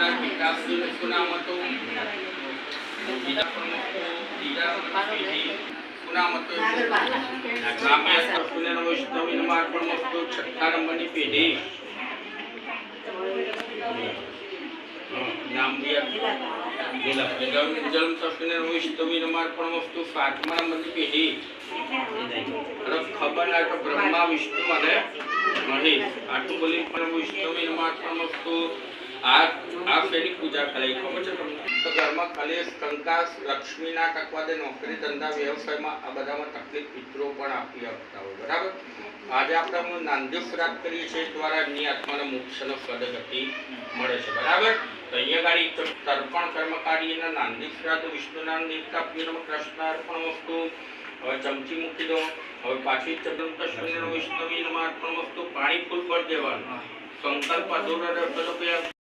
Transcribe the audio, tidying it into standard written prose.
संस्कार विकास सुनामतो सुनामतो वैष्णवी मार्पणमस्तु छठा नंबरनी पेढ़ी नाम दिया जन्म सस्मिन वैष्णवी मार्पणमस्तु सातमा नंबरनी पेढ़ी खबर ना तो ब्रह्मा विष्णु अने महेश आटू बोली पण वैष्णवी मार्पणमस्तु आ फेरी पूजा करे खबर छे तमने तो घर में कलेश कंकास लक्ष्मी ना टकवादे नौकरी धंधा व्यवसाय में आ बधामां तकलीफ पितरो पण आपी आपता होय बराबर। आज આપણે નાંદી શ્રાદ્ધ કરીએ છીએ દ્વારા એમની આત્માને મોક્ષનો સદગતિ મળે છે બરાબર। તો અહીંયા ગાડી તર્પણ કર્મકારીના નાંદી શ્રાદ્ધ વિષ્ણુના દેવતા પ્રિયમ કૃષ્ણાર્પણમસ્તુ। હવે ચમચી મૂકી દો। હવે પાછી ચંદ્રમતસ્મીન વૈષ્ણવી નમઃ અર્પણમસ્તુ। પાણી ફૂલ ભરી દેવાનું। સંકલ્પ અધૂરો